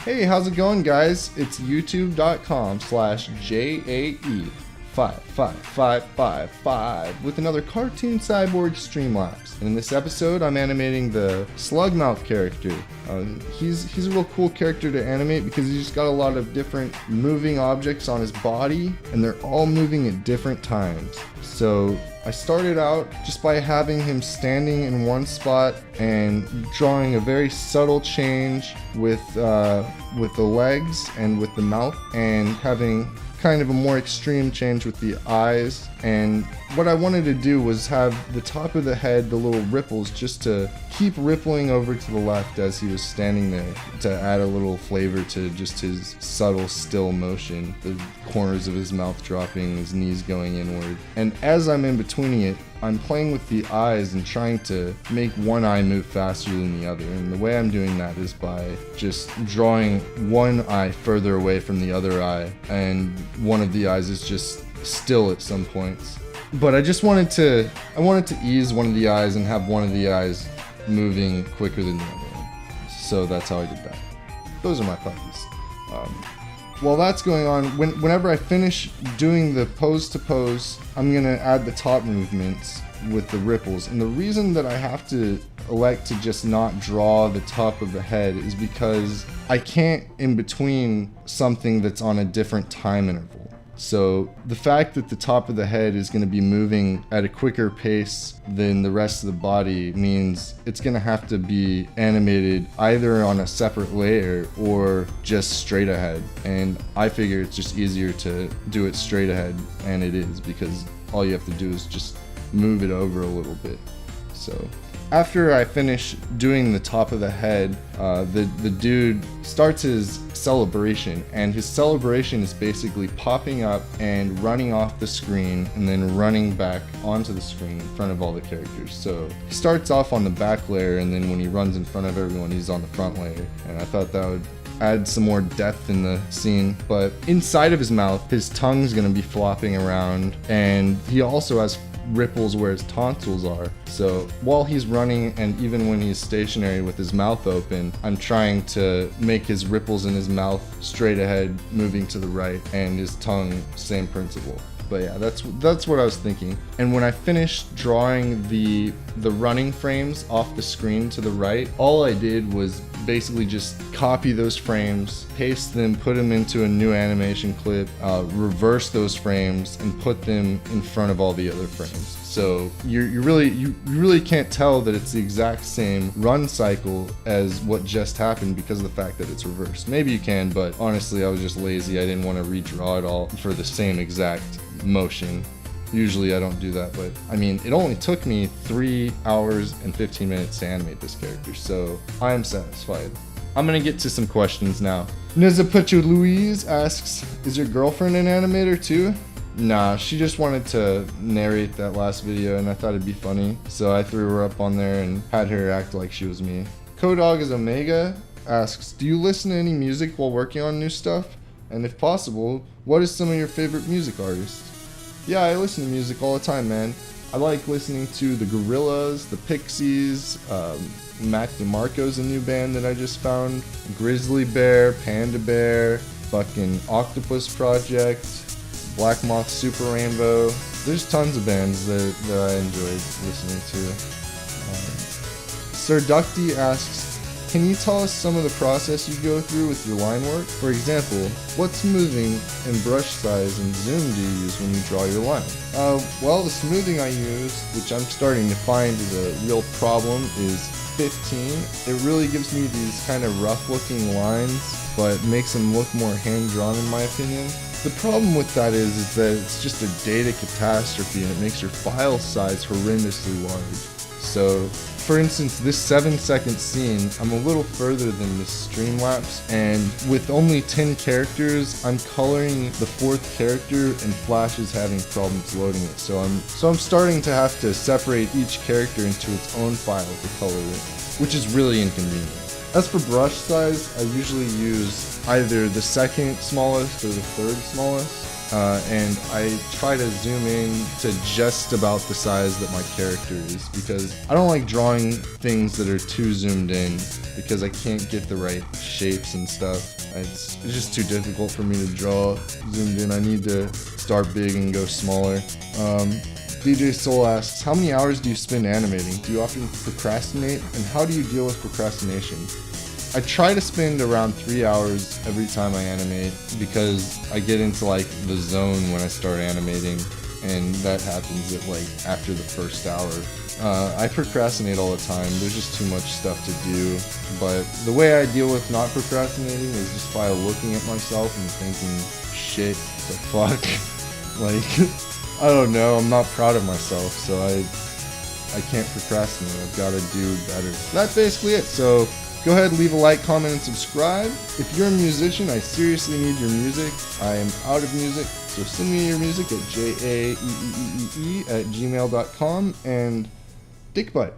Hey, how's it going, guys? It's youtube.com/JAE55555 with another cartoon cyborg Streamlapse. And in this episode, I'm animating the Slugmouth character. He's a real cool character to animate because he's just got a lot of different moving objects on his body, and they're all moving at different times. So I started out just by having him standing in one spot and drawing a very subtle change with the legs and with the mouth, and having kind of a more extreme change with the eyes. And what I wanted to do was have the top of the head, the little ripples, just to keep rippling over to the left as he was standing there, to add a little flavor to just his subtle still motion, the corners of his mouth dropping, his knees going inward. And as I'm in between it, I'm playing with the eyes and trying to make one eye move faster than the other. And the way I'm doing that is by just drawing one eye further away from the other eye, and one of the eyes is just still at some points. But I wanted to ease one of the eyes and have one of the eyes moving quicker than the other one. So that's how I did that. Those are my puppies. While that's going on, whenever I finish doing the pose to pose, I'm gonna add the top movements with the ripples. And the reason that I have to elect to just not draw the top of the head is because I can't in between something that's on a different time interval. So the fact that the top of the head is going to be moving at a quicker pace than the rest of the body means it's going to have to be animated either on a separate layer or just straight ahead. And I figure it's just easier to do it straight ahead, and it is, because all you have to do is just move it over a little bit. So after I finish doing the top of the head, the dude starts his celebration, and his celebration is basically popping up and running off the screen and then running back onto the screen in front of all the characters. So he starts off on the back layer, and then when he runs in front of everyone, he's on the front layer. And I thought that would add some more depth in the scene. But inside of his mouth, his tongue's gonna be flopping around, and he also has ripples where his tonsils are. So while he's running, and even when he's stationary with his mouth open, I'm trying to make his ripples in his mouth straight ahead, moving to the right, and his tongue, same principle. But yeah, that's what I was thinking. And when I finished drawing the running frames off the screen to the right, all I did was basically just copy those frames, paste them, put them into a new animation clip, reverse those frames, and put them in front of all the other frames. So you really can't tell that it's the exact same run cycle as what just happened because of the fact that it's reversed. Maybe you can, but honestly, I was just lazy. I didn't want to redraw it all for the same exact motion. Usually I don't do that, but I mean, it only took me 3 hours and 15 minutes to animate this character, so I am satisfied. I'm gonna get to some questions now. Nizapucho Louise asks, is your girlfriend an animator too? Nah, she just wanted to narrate that last video, and I thought it'd be funny, so I threw her up on there and had her act like she was me. Kodog is Omega asks, do you listen to any music while working on new stuff? And if possible, what is some of your favorite music artists? Yeah, I listen to music all the time, man. I like listening to the Gorillaz, the Pixies, Mac DeMarco's a new band that I just found, Grizzly Bear, Panda Bear, fucking Octopus Project, Black Moth Super Rainbow. There's tons of bands that I enjoyed listening to. Sir Ducty asks, can you tell us some of the process you go through with your line work? For example, what smoothing and brush size and zoom do you use when you draw your line? Well, the smoothing I use, which I'm starting to find is a real problem, is 15. It really gives me these kind of rough looking lines, but makes them look more hand-drawn in my opinion. The problem with that is that it's just a data catastrophe, and it makes your file size horrendously large. So, for instance, this 7-second scene, I'm a little further than this Streamlapse, and with only 10 characters, I'm coloring the 4th character, and Flash is having problems loading it. So I'm starting to have to separate each character into its own file to color it, which is really inconvenient. As for brush size, I usually use either the second smallest or the third smallest. And I try to zoom in to just about the size that my character is, because I don't like drawing things that are too zoomed in, because I can't get the right shapes and stuff. It's just too difficult for me to draw zoomed in. I need to start big and go smaller. DJ Soul asks, how many hours do you spend animating? Do you often procrastinate? And how do you deal with procrastination? I try to spend around 3 hours every time I animate, because I get into like the zone when I start animating, and that happens at like after the first hour. I procrastinate all the time. There's just too much stuff to do. But the way I deal with not procrastinating is just by looking at myself and thinking, shit, the fuck? Like, I don't know, I'm not proud of myself, so I can't procrastinate. I've got to do better. That's basically it. So go ahead, leave a like, comment, and subscribe. If you're a musician, I seriously need your music. I am out of music, so send me your music at jaeee@gmail.com, and dickbutt.